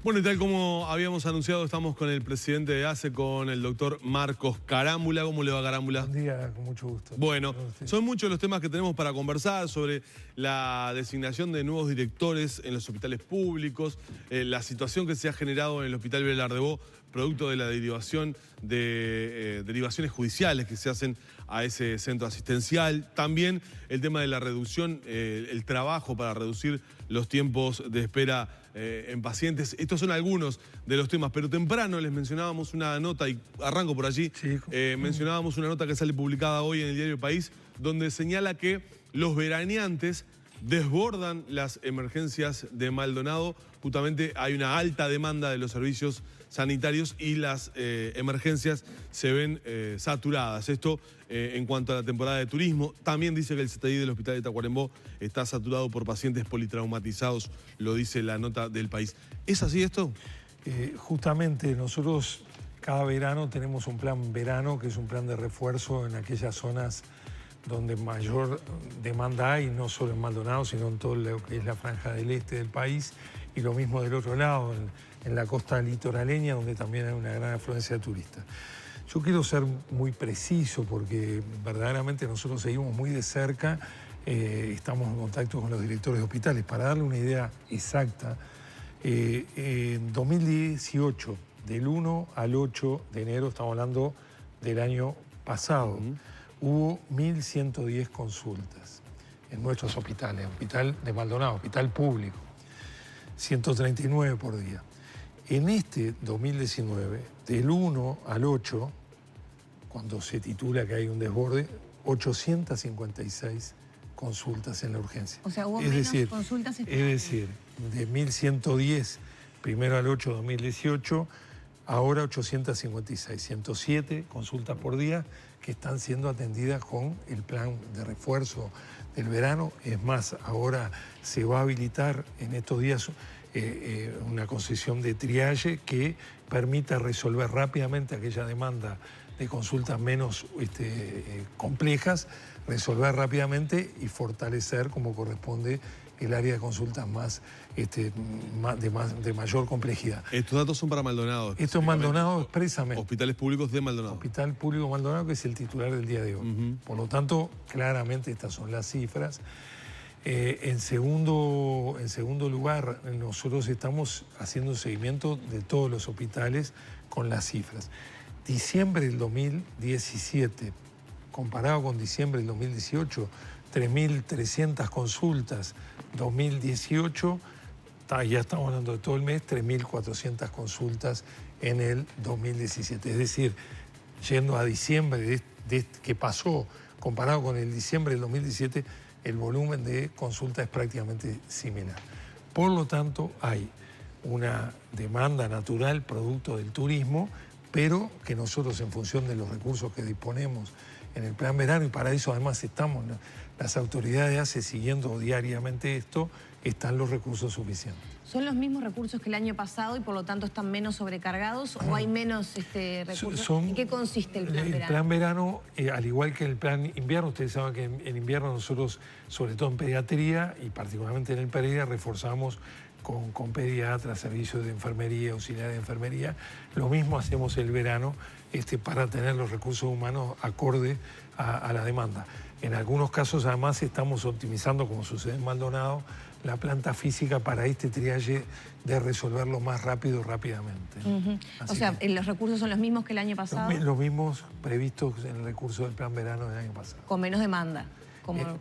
Bueno, y tal como habíamos anunciado, estamos con el presidente de ACE, con el doctor Marcos Carámbula. ¿Cómo le va, Carámbula? Buen día, con mucho gusto. Bueno, son muchos los temas que tenemos para conversar sobre la designación de nuevos directores en los hospitales públicos, la situación que se ha generado en el Hospital Vilar-de-Bo, producto de la derivación de derivaciones judiciales que se hacen a ese centro asistencial. También el tema de la reducción, el trabajo para reducir los tiempos de espera en pacientes. Estos son algunos de los temas, pero temprano les mencionábamos una nota, y arranco por allí, Sí. mencionábamos una nota que sale publicada hoy en el diario El País, donde señala que los veraneantes desbordan las emergencias de Maldonado. Justamente hay una alta demanda de los servicios sanitarios y las emergencias se ven saturadas. Esto en cuanto a la temporada de turismo. También dice que el CTI del Hospital de Tacuarembó está saturado por pacientes politraumatizados, lo dice la nota del País. ¿Es así esto? Justamente nosotros cada verano tenemos un plan verano, que es un plan de refuerzo en aquellas zonas donde mayor demanda hay, no solo en Maldonado, sino en todo lo que es la franja del este del país, y lo mismo del otro lado, en la costa litoraleña, donde también hay una gran afluencia de turistas. Yo quiero ser muy preciso porque verdaderamente nosotros seguimos muy de cerca, estamos en contacto con los directores de hospitales. Para darle una idea exacta, en 2018, del 1 al 8 de enero, estamos hablando del año pasado, hubo 1.110 consultas en nuestros hospitales, hospital de Maldonado, hospital público, 139 por día. En este 2019, del 1 al 8, cuando se titula que hay un desborde, 856 consultas en la urgencia. O sea, hubo menos consultas Es decir, de 1.110, primero al 8 de 2018, ahora 856, 107 consultas por día que están siendo atendidas con el plan de refuerzo del verano. Es más, ahora se va a habilitar en estos días una concesión de triaje que permita resolver rápidamente aquella demanda de consultas menos complejas, resolver rápidamente y fortalecer como corresponde el área de consultas de mayor complejidad. Estos datos son para Maldonado. Esto es Maldonado expresamente. Hospitales públicos de Maldonado. Hospital Público Maldonado, que es el titular del día de hoy. Por lo tanto, claramente estas son las cifras. En segundo lugar, nosotros estamos haciendo un seguimiento de todos los hospitales con las cifras. Diciembre del 2017, comparado con diciembre del 2018, 3.300 consultas. 2018, ya estamos hablando de todo el mes, 3.400 consultas en el 2017. Es decir, yendo a diciembre que pasó, comparado con el diciembre del 2017, el volumen de consulta es prácticamente similar. Por lo tanto, hay una demanda natural producto del turismo, pero que nosotros, en función de los recursos que disponemos en el plan verano, y para eso además estamos, las autoridades ACE siguiendo diariamente esto, están los recursos suficientes. ¿Son los mismos recursos que el año pasado y por lo tanto están menos sobrecargados o hay menos recursos? ¿En qué consiste el plan verano? El plan verano, al igual que el plan invierno, ustedes saben que en invierno nosotros, sobre todo en pediatría y particularmente en el Pereira, reforzamos con pediatras, servicios de enfermería, auxiliares de enfermería. Lo mismo hacemos el verano para tener los recursos humanos acorde a la demanda. En algunos casos además estamos optimizando, como sucede en Maldonado, la planta física para este triaje de resolverlo más rápidamente. O sea, ¿los recursos son los mismos que el año pasado? Los mismos previstos en el recurso del plan verano del año pasado. Con menos demanda.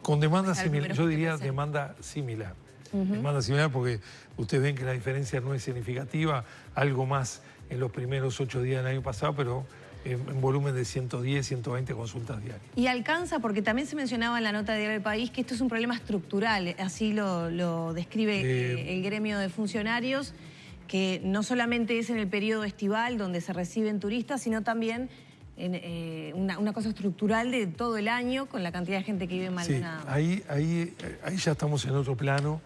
Con demanda similar, yo diría demanda similar. Demanda similar porque ustedes ven que la diferencia no es significativa, algo más en los primeros 8 días del año pasado, pero en volumen de 110, 120 consultas diarias. Y alcanza, porque también se mencionaba en la nota de Diario del País que esto es un problema estructural, así lo describe el gremio de funcionarios, que no solamente es en el periodo estival donde se reciben turistas, sino también en una cosa estructural de todo el año con la cantidad de gente que vive en Maldonado. Sí, ahí ya estamos en otro plano,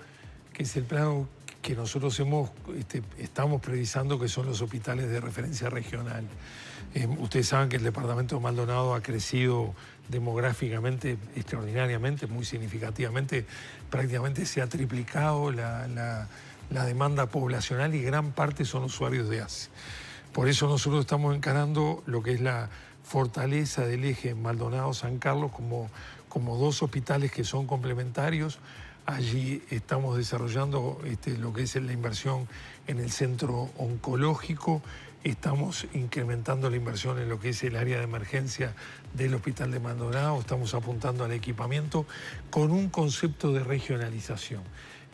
que es el plano que nosotros estamos previsando, que son los hospitales de referencia regional. Ustedes saben que el departamento de Maldonado ha crecido demográficamente extraordinariamente, muy significativamente. Prácticamente se ha triplicado la la demanda poblacional y gran parte son usuarios de ACE. Por eso nosotros estamos encarando lo que es la fortaleza del eje Maldonado-San Carlos como dos hospitales que son complementarios. Allí estamos desarrollando lo que es la inversión en el centro oncológico, estamos incrementando la inversión en lo que es el área de emergencia del Hospital de Maldonado, estamos apuntando al equipamiento con un concepto de regionalización.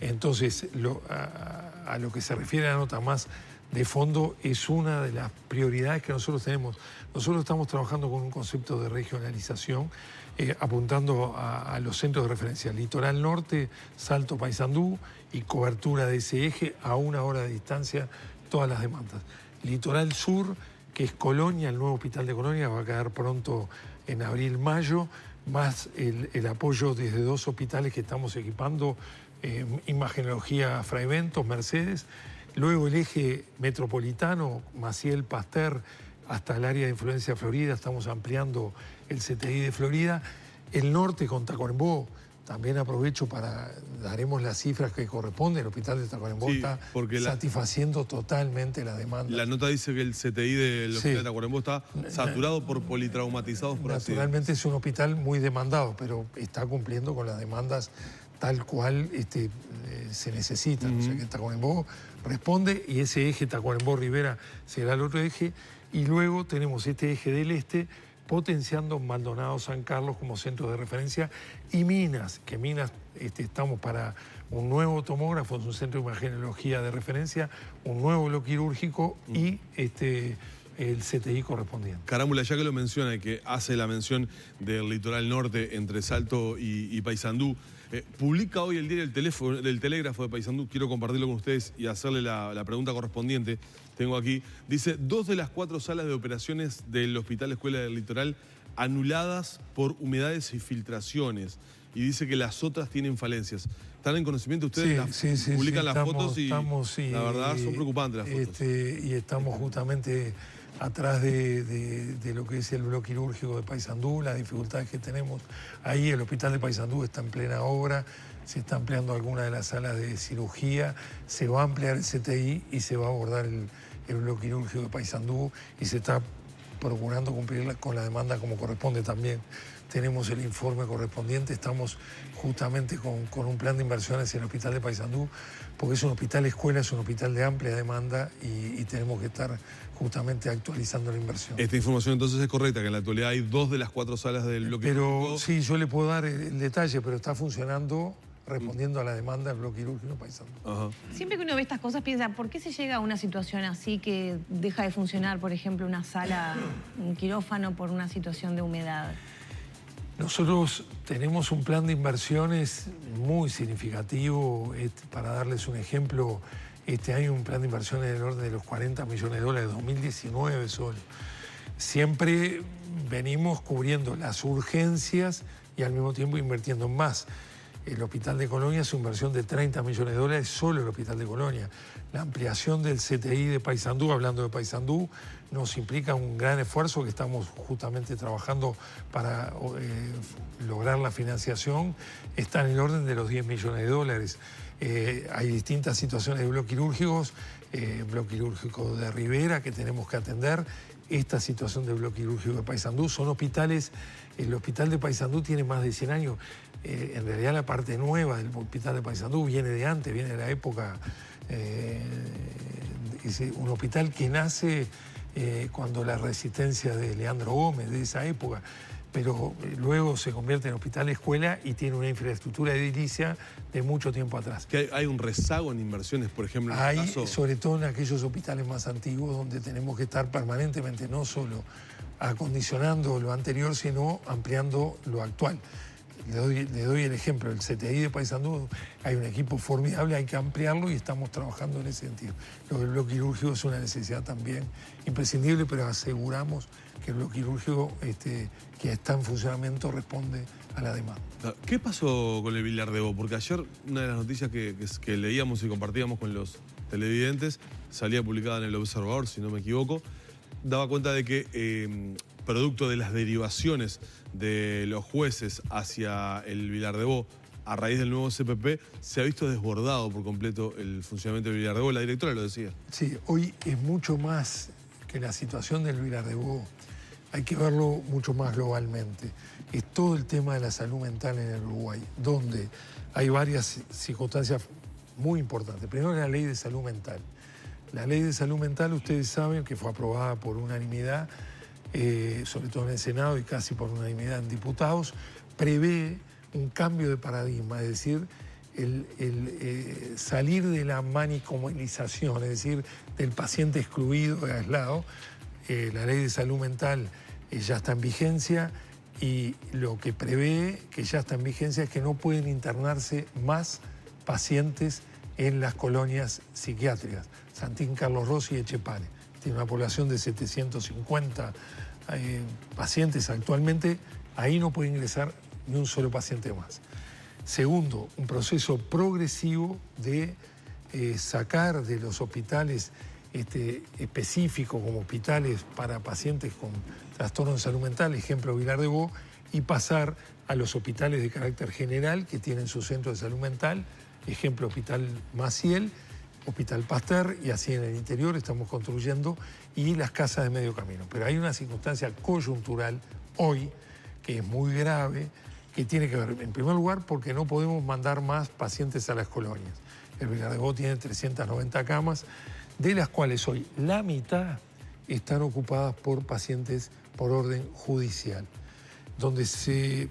Entonces, a lo que se refiere a la nota más de fondo, es una de las prioridades que nosotros tenemos. Nosotros estamos trabajando con un concepto de regionalización, apuntando a los centros de referencia. Litoral Norte, Salto, Paysandú, y cobertura de ese eje a 1 hora de distancia, todas las demandas. Litoral Sur, que es Colonia, el nuevo hospital de Colonia, va a quedar pronto en abril-mayo, más el apoyo desde 2 hospitales que estamos equipando, Imagenología Fray Bentos, Mercedes. Luego el eje metropolitano, Maciel, Pasteur, hasta el área de influencia Florida, estamos ampliando el CTI de Florida. El norte con Tacuarembó, también aprovecho daremos las cifras que corresponden. El hospital de Tacuarembó está satisfaciendo totalmente la demanda. La nota dice que el CTI del hospital de Tacuarembó está saturado por politraumatizados. Naturalmente es un hospital muy demandado, pero está cumpliendo con las demandas tal cual se necesita. O sea que Tacuarembó responde y ese eje Tacuarembó-Rivera será el otro eje. Y luego tenemos este eje del este potenciando Maldonado-San Carlos como centro de referencia y Minas, que Minas estamos para un nuevo tomógrafo, es un centro de imagenología de referencia, un nuevo bloque quirúrgico y el CTI correspondiente. Carámbula, ya que lo menciona y que hace la mención del litoral norte entre Salto y Paysandú, publica hoy el diario del Telégrafo de Paysandú, quiero compartirlo con ustedes y hacerle la pregunta correspondiente. Tengo aquí, dice, 2 de las 4 salas de operaciones del Hospital Escuela del Litoral anuladas por humedades y filtraciones. Y dice que las otras tienen falencias. ¿Están en conocimiento ustedes? Sí, publican las estamos, fotos y la verdad son preocupantes las fotos. Y estamos justamente atrás de lo que es el bloque quirúrgico de Paysandú, las dificultades que tenemos ahí. El hospital de Paysandú está en plena obra, se está ampliando alguna de las salas de cirugía, se va a ampliar el CTI y se va a abordar el bloque quirúrgico de Paysandú y se está procurando cumplir con la demanda como corresponde también. Tenemos el informe correspondiente, estamos justamente con un plan de inversiones en el hospital de Paysandú, porque es un hospital escuela, es un hospital de amplia demanda y tenemos que estar justamente actualizando la inversión. Esta información entonces es correcta, que en la actualidad hay 2 de las 4 salas del bloque quirúrgico. Sí, yo le puedo dar el detalle, pero está funcionando respondiendo a la demanda del bloque quirúrgico Paysandú. Siempre que uno ve estas cosas piensa, ¿por qué se llega a una situación así que deja de funcionar, por ejemplo, una sala, un quirófano por una situación de humedad? Nosotros tenemos un plan de inversiones muy significativo. Para darles un ejemplo, hay un plan de inversiones del orden de los $40 millones, 2019 solo. Siempre venimos cubriendo las urgencias y al mismo tiempo invirtiendo más. El Hospital de Colonia es una inversión de $30 millones, solo el Hospital de Colonia. La ampliación del CTI de Paysandú, hablando de Paysandú, nos implica un gran esfuerzo que estamos justamente trabajando para lograr la financiación. Está en el orden de los $10 millones. Hay distintas situaciones de bloques quirúrgicos, bloque quirúrgico de Rivera que tenemos que atender. Esta situación de bloque quirúrgico de Paysandú son hospitales, el hospital de Paysandú tiene más de 100 años. En realidad la parte nueva del hospital de Paysandú viene de antes, viene de la época, es un hospital que nace cuando la resistencia de Leandro Gómez, de esa época, pero luego se convierte en hospital escuela y tiene una infraestructura edilicia de mucho tiempo atrás. ¿Que hay un rezago en inversiones, por ejemplo, en este caso? Sobre todo en aquellos hospitales más antiguos donde tenemos que estar permanentemente, no solo acondicionando lo anterior, sino ampliando lo actual. Le doy el ejemplo, el CTI de Paysandú, hay un equipo formidable, hay que ampliarlo y estamos trabajando en ese sentido. Lo del bloque quirúrgico es una necesidad también imprescindible, pero aseguramos que el bloque quirúrgico que está en funcionamiento responde a la demanda. ¿Qué pasó con el Vilardebó? Porque ayer una de las noticias que leíamos y compartíamos con los televidentes, salía publicada en El Observador, si no me equivoco, daba cuenta de que producto de las derivaciones de los jueces hacia el Vilardebó, a raíz del nuevo CPP, se ha visto desbordado por completo el funcionamiento del Vilardebó. La directora lo decía. Sí, hoy es mucho más que la situación del Vilardebó. Hay que verlo mucho más globalmente. Es todo el tema de la salud mental en el Uruguay, donde hay varias circunstancias muy importantes. Primero, la ley de salud mental. La ley de salud mental, ustedes saben que fue aprobada por unanimidad, sobre todo en el Senado y casi por unanimidad en diputados, prevé un cambio de paradigma, es decir, salir de la manicomalización, es decir, del paciente excluido y aislado. La ley de salud mental ya está en vigencia y lo que prevé que ya está en vigencia es que no pueden internarse más pacientes en las colonias psiquiátricas, Santín, Carlos Rossi y Etchepare. Tiene una población de 750 pacientes actualmente, ahí no puede ingresar ni un solo paciente más. Segundo, un proceso progresivo de sacar de los hospitales específicos como hospitales para pacientes con trastornos de salud mental, ejemplo Vilardebó, y pasar a los hospitales de carácter general que tienen su centro de salud mental, ejemplo Hospital Maciel, Hospital Pasteur, y así en el interior estamos construyendo, y las casas de medio camino. Pero hay una circunstancia coyuntural hoy que es muy grave, que tiene que ver, en primer lugar, porque no podemos mandar más pacientes a las colonias. El Vilardebó tiene 390 camas, de las cuales hoy la mitad están ocupadas por pacientes por orden judicial, donde se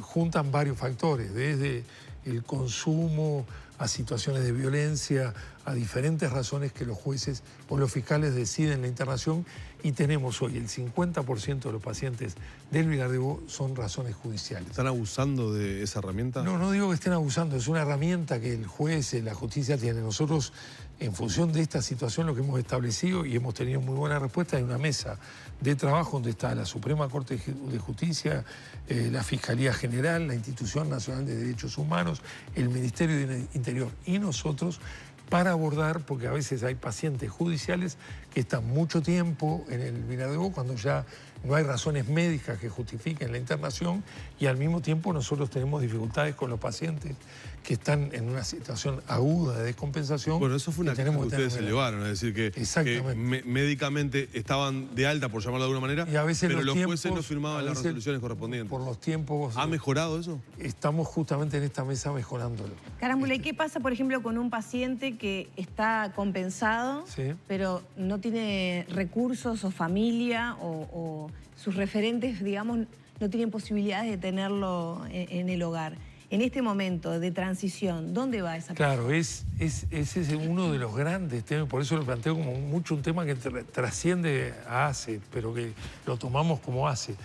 juntan varios factores, desde el consumo a situaciones de violencia, a diferentes razones que los jueces o los fiscales deciden la internación, y tenemos hoy el 50% de los pacientes del Vilardebó son razones judiciales. ¿Están abusando de esa herramienta? No, no digo que estén abusando, es una herramienta que el juez, la justicia tiene. Nosotros, en función de esta situación, lo que hemos establecido, y hemos tenido muy buena respuesta, hay una mesa de trabajo donde está la Suprema Corte de Justicia, la Fiscalía General, la Institución Nacional de Derechos Humanos, el Ministerio de Interior y nosotros, para abordar, porque a veces hay pacientes judiciales que están mucho tiempo en el Vilardebó cuando ya no hay razones médicas que justifiquen la internación, y al mismo tiempo nosotros tenemos dificultades con los pacientes que están en una situación aguda de descompensación. Bueno, eso fue una cosa que ustedes elevaron, es decir, que médicamente estaban de alta, por llamarlo de alguna manera, y a veces pero los jueces no firmaban las resoluciones correspondientes. Por los tiempos... ¿Ha mejorado eso? Estamos justamente en esta mesa mejorándolo. Carámbula, ¿y qué pasa, por ejemplo, con un paciente que está compensado, sí, pero no tiene recursos o familia o sus referentes, digamos, no tienen posibilidades de tenerlo en el hogar? En este momento de transición, ¿dónde va esa persona? Claro, ese es uno de los grandes temas, por eso lo planteo como mucho un tema que trasciende a ACE, pero que lo tomamos como ACE.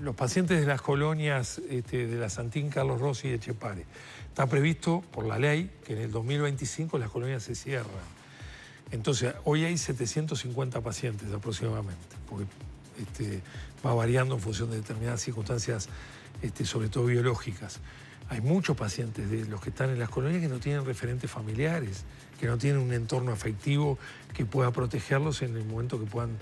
Los pacientes de las colonias de la Santín, Carlos Rossi y Etchepare, está previsto por la ley que en el 2025 las colonias se cierran. Entonces, hoy hay 750 pacientes aproximadamente, porque va variando en función de determinadas circunstancias, sobre todo biológicas. Hay muchos pacientes de los que están en las colonias que no tienen referentes familiares, que no tienen un entorno afectivo que pueda protegerlos en el momento que puedan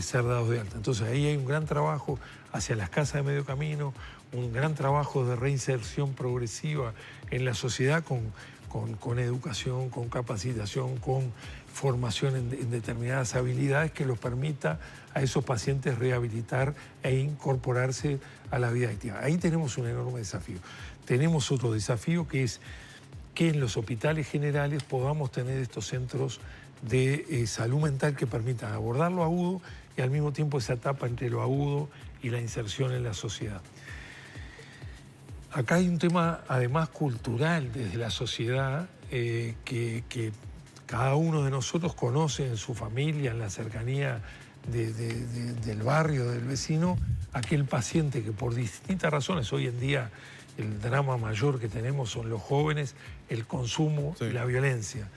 ser dados de alta. Entonces ahí hay un gran trabajo hacia las casas de medio camino, un gran trabajo de reinserción progresiva en la sociedad con educación, con capacitación, con formación en determinadas habilidades que los permita a esos pacientes rehabilitar e incorporarse a la vida activa. Ahí tenemos un enorme desafío. Tenemos otro desafío, que es que en los hospitales generales podamos tener estos centros de salud mental que permitan abordar lo agudo y al mismo tiempo esa etapa entre lo agudo y la inserción en la sociedad. Acá hay un tema además cultural desde la sociedad que cada uno de nosotros conoce en su familia, en la cercanía del barrio, del vecino, aquel paciente que por distintas razones, hoy en día el drama mayor que tenemos son los jóvenes, el consumo, sí, y la violencia,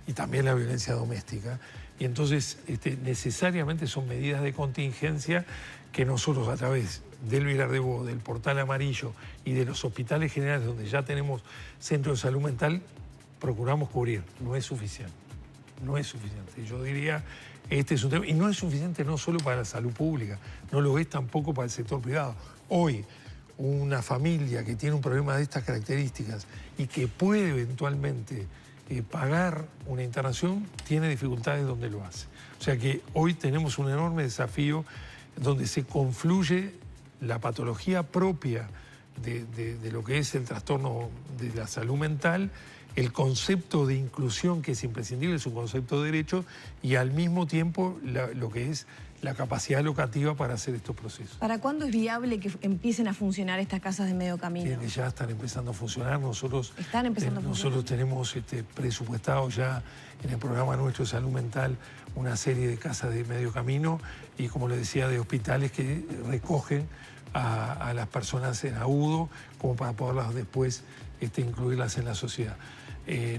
y también la violencia doméstica. Y entonces necesariamente son medidas de contingencia que nosotros, a través del Vilardebó, del Portal Amarillo y de los hospitales generales donde ya tenemos centros de salud mental, procuramos cubrir. No es suficiente. No es suficiente. Yo diría, este es un tema, y no es suficiente no solo para la salud pública, no lo es tampoco para el sector privado. Hoy, una familia que tiene un problema de estas características y que puede eventualmente pagar una internación, tiene dificultades donde lo hace. O sea que hoy tenemos un enorme desafío donde se confluye la patología propia de lo que es el trastorno de la salud mental, el concepto de inclusión que es imprescindible, es un concepto de derecho, y al mismo tiempo lo que es la capacidad locativa para hacer estos procesos. ¿Para cuándo es viable que empiecen a funcionar estas casas de medio camino? Que ya están empezando a funcionar. Nosotros Nosotros tenemos presupuestado ya en el programa nuestro de salud mental una serie de casas de medio camino y, como les decía, de hospitales que recogen a las personas en agudo como para poderlas después incluirlas en la sociedad.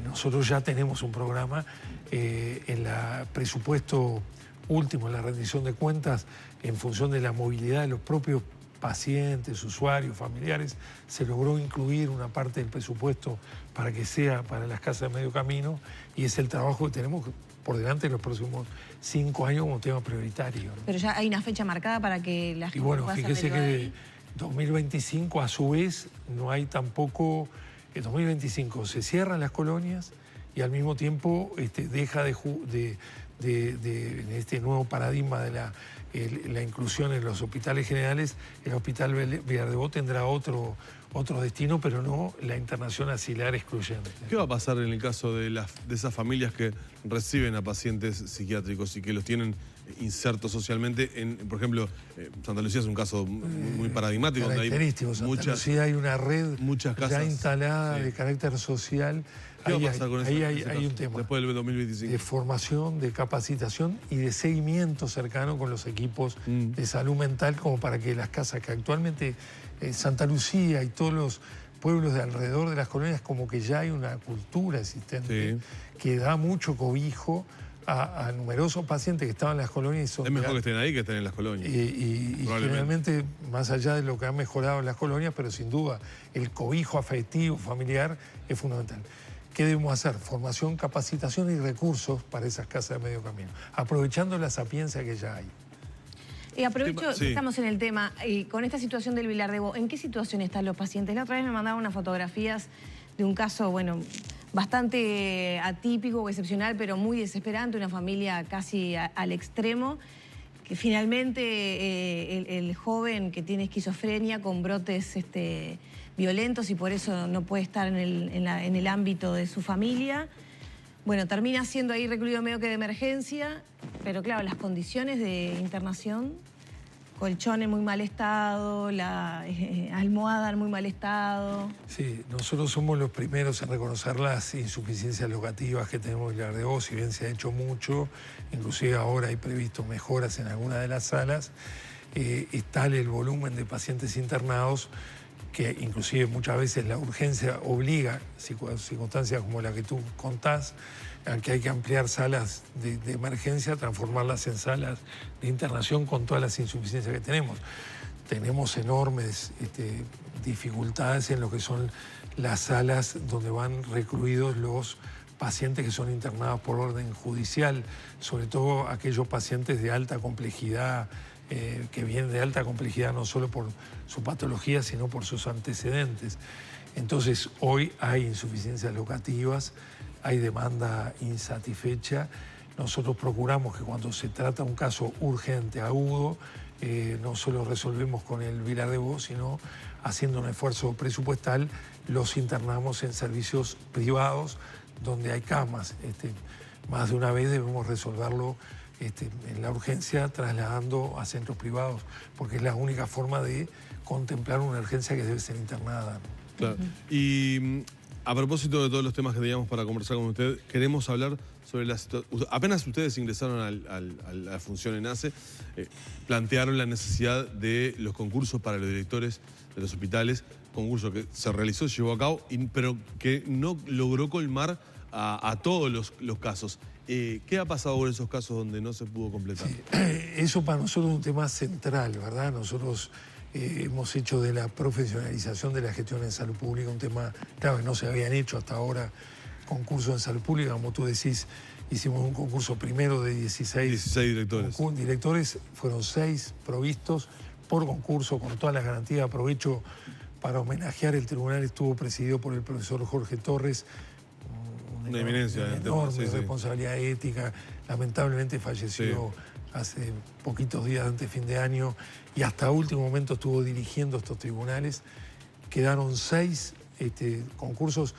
Nosotros ya tenemos un programa en el presupuesto último, en la rendición de cuentas, en función de la movilidad de los propios pacientes, usuarios, familiares, se logró incluir una parte del presupuesto para que sea para las casas de medio camino, y es el trabajo que tenemos por delante en los próximos 5 años como tema prioritario, ¿no? Pero ya hay una fecha marcada para que la gente Y bueno, pueda fíjese hacerlo que ahí. 2025 a su vez no hay tampoco, en 2025 se cierran las colonias y al mismo tiempo deja en este nuevo paradigma de la inclusión en los hospitales generales, el Hospital Villar-de-Bo tendrá otro destino, pero no la internación asilar excluyente. ¿Qué va a pasar en el caso de esas familias que reciben a pacientes psiquiátricos y que los tienen insertos socialmente? Por ejemplo, Santa Lucía es un caso muy paradigmático. Característico. Donde Santa Lucía hay una red muchas casas, ya instalada, sí, de carácter social. ¿Qué va a pasar con ahí ese hay caso, un tema después del 2025? de formación, de capacitación y de seguimiento cercano con los equipos de salud mental, como para que las casas que actualmente Santa Lucía y todos los pueblos de alrededor de las colonias, como que ya hay una cultura existente, sí, que da mucho cobijo a numerosos pacientes que estaban en las colonias. Es mejor que estén ahí que estén en las colonias. Y generalmente, más allá de lo que han mejorado en las colonias, pero sin duda el cobijo afectivo, familiar, es fundamental. ¿Qué debemos hacer? Formación, capacitación y recursos para esas casas de medio camino, aprovechando la sapiencia que ya hay. Aprovecho Sí, que estamos en el tema, con esta situación del Villar-de-Bo, ¿en qué situación están los pacientes? La otra vez me mandaban unas fotografías de un caso, bueno, bastante atípico o excepcional, pero muy desesperante, una familia casi al extremo, que finalmente el joven que tiene esquizofrenia con brotes violentos y por eso no puede estar en el ámbito de su familia, bueno, termina siendo ahí recluido medio que de emergencia, pero claro, las condiciones de internación, colchón en muy mal estado, la almohada en muy mal estado. Sí, nosotros somos los primeros en reconocer las insuficiencias locativas que tenemos en Villar-de-Bo, si bien se ha hecho mucho, inclusive ahora hay previsto mejoras en algunas de las salas, es tal el volumen de pacientes internados que inclusive muchas veces la urgencia obliga, circunstancias como la que tú contás, a que hay que ampliar salas de emergencia, transformarlas en salas de internación con todas las insuficiencias que tenemos. Tenemos enormes dificultades en lo que son las salas donde van recluidos los pacientes que son internados por orden judicial, sobre todo aquellos pacientes de alta complejidad, que vienen de alta complejidad no solo por su patología, sino por sus antecedentes. Entonces, hoy hay insuficiencias locativas, hay demanda insatisfecha. Nosotros procuramos que cuando se trata de un caso urgente, agudo, no solo resolvemos con el Villar-de-Bo, sino haciendo un esfuerzo presupuestal, los internamos en servicios privados donde hay camas. Más de una vez debemos resolverlo en la urgencia trasladando a centros privados, porque es la única forma de contemplar una urgencia que debe ser internada. Claro. Y a propósito de todos los temas que teníamos para conversar con usted, queremos hablar sobre la situación. Apenas ustedes ingresaron a la función ENACE, plantearon la necesidad de los concursos para los directores de los hospitales, concurso que se realizó, se llevó a cabo, pero que no logró colmar a todos los casos. ¿Qué ha pasado con esos casos donde no se pudo completar? Sí, eso para nosotros es un tema central, ¿verdad? Nosotros hemos hecho de la profesionalización de la gestión en salud pública un tema, claro, que no se habían hecho hasta ahora concursos en salud pública. Como tú decís, hicimos un concurso primero de 16 directores. Directores, fueron 6 provistos, por concurso, con todas las garantías. Aprovecho para homenajear, el tribunal estuvo presidido por el profesor Jorge Torres, una eminencia, una enorme responsabilidad ética. Lamentablemente falleció hace poquitos días antes de fin de año y hasta último momento estuvo dirigiendo estos tribunales. Quedaron 6 concursos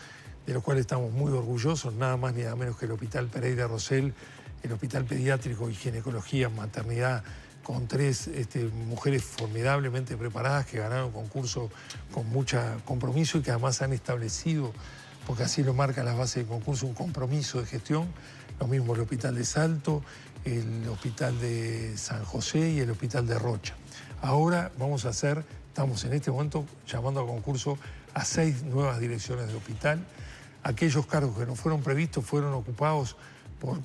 de los cuales estamos muy orgullosos, nada más ni nada menos que el Hospital Pereira Rosell, el Hospital Pediátrico y Ginecología, Maternidad, con 3 mujeres formidablemente preparadas que ganaron concurso con mucho compromiso y que además han establecido, porque así lo marcan las bases del concurso, un compromiso de gestión. Lo mismo el Hospital de Salto, el Hospital de San José y el Hospital de Rocha. Ahora estamos en este momento llamando a concurso a 6 nuevas direcciones de hospital. Aquellos cargos que no fueron previstos fueron ocupados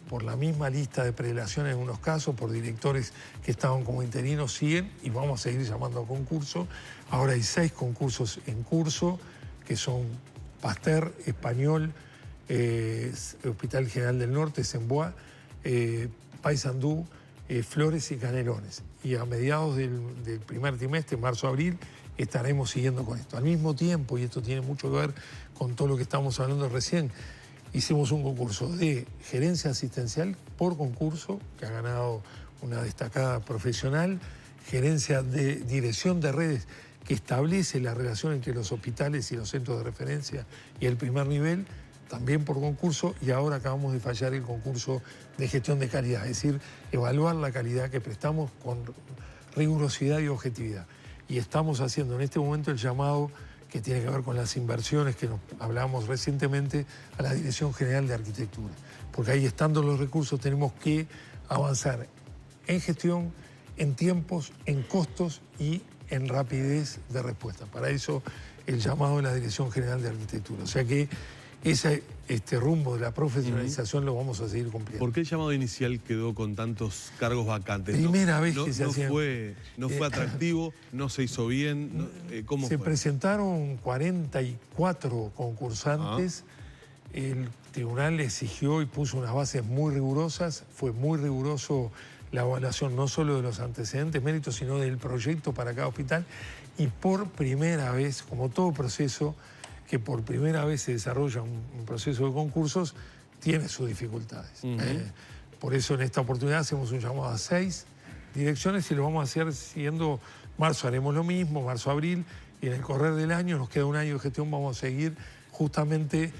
por la misma lista de prelación en unos casos, por directores que estaban como interinos, siguen y vamos a seguir llamando a concurso. Ahora hay 6 concursos en curso, que son Pasteur, Español, Hospital General del Norte, Semboá, Paysandú, Flores y Canelones. Y a mediados del primer trimestre, marzo-abril, estaremos siguiendo con esto. Al mismo tiempo, y esto tiene mucho que ver con todo lo que estamos hablando recién, hicimos un concurso de gerencia asistencial por concurso, que ha ganado una destacada profesional, gerencia de dirección de redes, que establece la relación entre los hospitales y los centros de referencia y el primer nivel, también por concurso, y ahora acabamos de fallar el concurso de gestión de calidad, es decir, evaluar la calidad que prestamos con rigurosidad y objetividad. Y estamos haciendo en este momento el llamado que tiene que ver con las inversiones que nos hablábamos recientemente a la Dirección General de Arquitectura. Porque ahí, estando los recursos, tenemos que avanzar en gestión, en tiempos, en costos y en rapidez de respuesta. Para eso el llamado de la Dirección General de Arquitectura. O sea que este rumbo de la profesionalización lo vamos a seguir cumpliendo. ¿Por qué el llamado inicial quedó con tantos cargos vacantes? Primera vez que se hacía. No fue atractivo, no se hizo bien. ¿Cómo fue? Se presentaron 44 concursantes. El tribunal exigió y puso unas bases muy rigurosas. Fue muy riguroso la evaluación no solo de los antecedentes, méritos, sino del proyecto para cada hospital. Y por primera vez, como todo proceso, que por primera vez se desarrolla un proceso de concursos, tiene sus dificultades. Por eso en esta oportunidad hacemos un llamado a 6 direcciones y lo vamos a hacer siguiendo marzo, haremos lo mismo, marzo-abril, y en el correr del año, nos queda un año de gestión, vamos a seguir justamente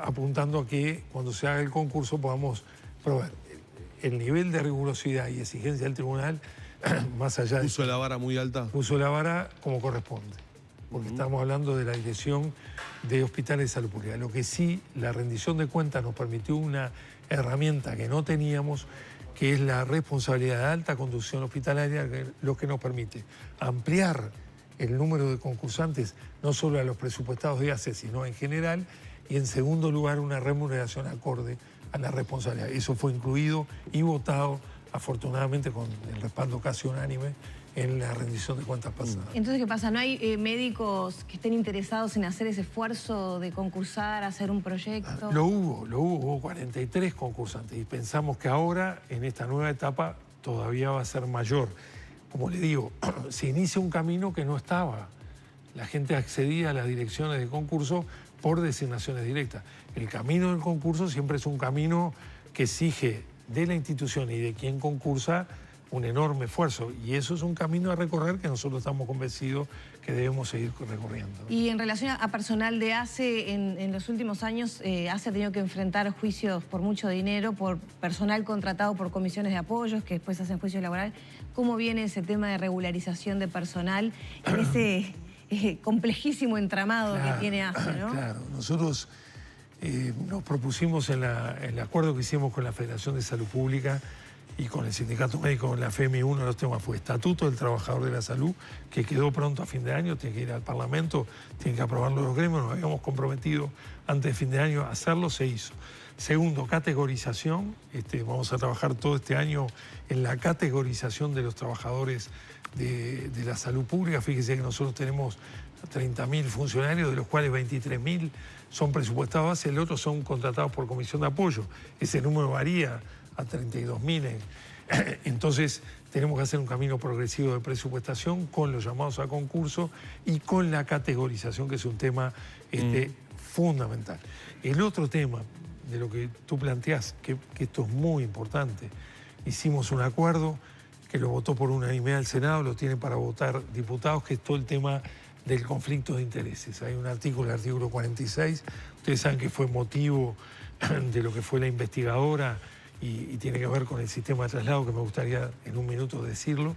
apuntando a que cuando se haga el concurso podamos probar el nivel de rigurosidad y exigencia del tribunal, más allá de... ¿Puso la vara muy alta? Puso la vara como corresponde, porque estamos hablando de la Dirección de Hospitales de Salud Pública. Lo que sí, la rendición de cuentas nos permitió una herramienta que no teníamos, que es la responsabilidad de alta conducción hospitalaria, lo que nos permite ampliar el número de concursantes, no solo a los presupuestados de ACE, sino en general, y en segundo lugar una remuneración acorde a la responsabilidad. Eso fue incluido y votado, afortunadamente con el respaldo casi unánime, en la rendición de cuentas pasada. Entonces, ¿qué pasa? ¿No hay médicos que estén interesados en hacer ese esfuerzo de concursar, hacer un proyecto? Hubo 43 concursantes y pensamos que ahora, en esta nueva etapa, todavía va a ser mayor. Como le digo, se inicia un camino que no estaba. La gente accedía a las direcciones de concurso por designaciones directas. El camino del concurso siempre es un camino que exige de la institución y de quien concursa un enorme esfuerzo, y eso es un camino a recorrer que nosotros estamos convencidos que debemos seguir recorriendo. Y en relación a personal de ACE, en los últimos años ACE ha tenido que enfrentar juicios por mucho dinero, por personal contratado por comisiones de apoyos que después hacen juicio laboral. ¿Cómo viene ese tema de regularización de personal en ese complejísimo entramado que tiene ACE, ¿no? Claro, nosotros nos propusimos en el acuerdo que hicimos con la Federación de Salud Pública y con el Sindicato Médico, con la FEMI, uno de los temas fue Estatuto del Trabajador de la Salud, que quedó pronto a fin de año, tiene que ir al Parlamento, tiene que aprobarlo los gremios, nos habíamos comprometido antes de fin de año a hacerlo, se hizo. Segundo, categorización, vamos a trabajar todo este año en la categorización de los trabajadores de la salud pública. Fíjese que nosotros tenemos 30.000 funcionarios, de los cuales 23.000 son presupuestados base, el otro son contratados por comisión de apoyo. Ese número varía a 32.000 Entonces, tenemos que hacer un camino progresivo de presupuestación con los llamados a concurso y con la categorización, que es un tema fundamental. El otro tema de lo que tú planteás, que esto es muy importante, hicimos un acuerdo que lo votó por unanimidad el Senado, lo tienen para votar diputados, que es todo el tema del conflicto de intereses. Hay un artículo, el artículo 46, ustedes saben que fue motivo de lo que fue la investigadora y tiene que ver con el sistema de traslado, que me gustaría en un minuto decirlo.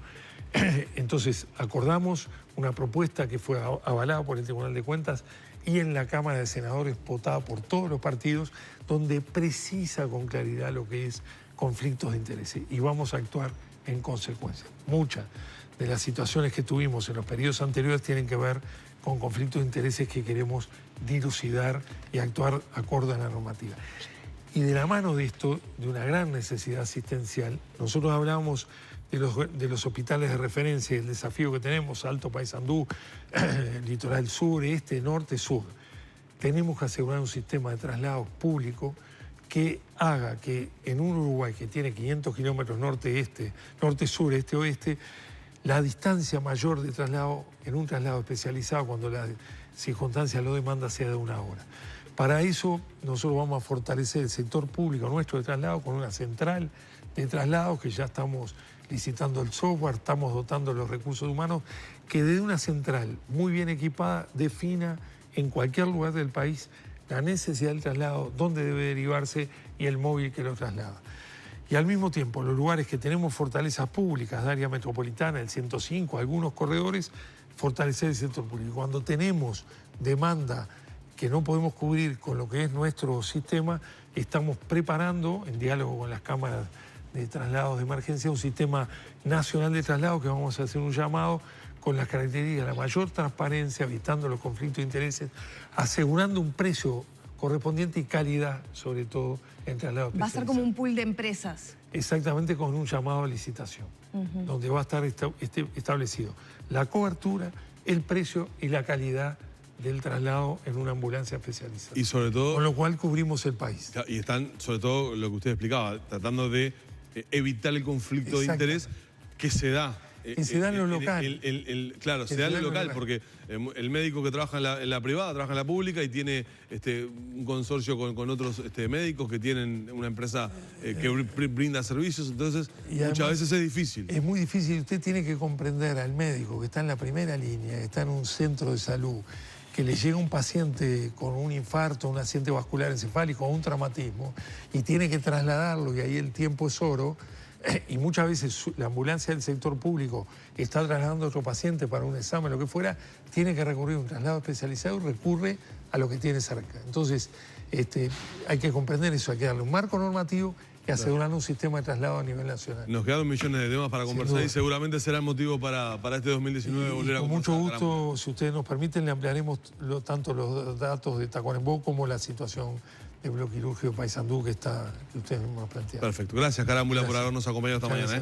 Entonces, acordamos una propuesta que fue avalada por el Tribunal de Cuentas y en la Cámara de Senadores votada por todos los partidos, donde precisa con claridad lo que es conflictos de intereses. Y vamos a actuar en consecuencia. Muchas de las situaciones que tuvimos en los periodos anteriores tienen que ver con conflictos de intereses que queremos dilucidar y actuar acorde a la normativa. Y de la mano de esto, de una gran necesidad asistencial, nosotros hablábamos de los hospitales de referencia y el desafío que tenemos, Alto Paysandú, Litoral Sur, Este, Norte, Sur. Tenemos que asegurar un sistema de traslados público que haga que en un Uruguay que tiene 500 kilómetros norte-este, norte-sur, este-oeste, la distancia mayor de traslado, en un traslado especializado, cuando la circunstancia lo demanda, sea de 1 hora. Para eso nosotros vamos a fortalecer el sector público nuestro de traslado con una central de traslados que ya estamos licitando el software, estamos dotando los recursos humanos, que desde una central muy bien equipada defina en cualquier lugar del país la necesidad del traslado, dónde debe derivarse y el móvil que lo traslada. Y al mismo tiempo, los lugares que tenemos fortalezas públicas, de área metropolitana, el 105, algunos corredores, fortalecer el sector público. Cuando tenemos demanda que no podemos cubrir con lo que es nuestro sistema, estamos preparando, en diálogo con las cámaras de traslados de emergencia, un sistema nacional de traslado que vamos a hacer un llamado con las características de la mayor transparencia, evitando los conflictos de intereses, asegurando un precio correspondiente y calidad, sobre todo, en traslado especializado. Va a ser como un pool de empresas. Exactamente, con un llamado a licitación, donde va a estar establecido la cobertura, el precio y la calidad del traslado en una ambulancia especializada. Y sobre todo... Con lo cual cubrimos el país. Y están, sobre todo, lo que usted explicaba, tratando de evitar el conflicto de interés que se da. Que se da en lo local. Claro, se da en lo local, porque el médico que trabaja en la privada, trabaja en la pública y tiene un consorcio con otros médicos que tienen una empresa que brinda servicios, entonces muchas veces es difícil. Es muy difícil, usted tiene que comprender al médico que está en la primera línea, que está en un centro de salud, que le llega un paciente con un infarto, un accidente vascular encefálico o un traumatismo y tiene que trasladarlo y ahí el tiempo es oro. Y muchas veces la ambulancia del sector público está trasladando a otro paciente para un examen, lo que fuera, tiene que recurrir a un traslado especializado y recurre a lo que tiene cerca. Entonces, hay que comprender eso, hay que darle un marco normativo y asegurar un sistema de traslado a nivel nacional. Nos quedan millones de temas para conversar y seguramente será el motivo para este 2019 volver a conversar. Con mucho gusto, si ustedes nos permiten, le ampliaremos tanto los datos de Tacuarembó como la situación de Bloquirurgio Paysandú que ustedes mismos plantearon. Perfecto. Gracias, Carámbula, por habernos acompañado esta mañana.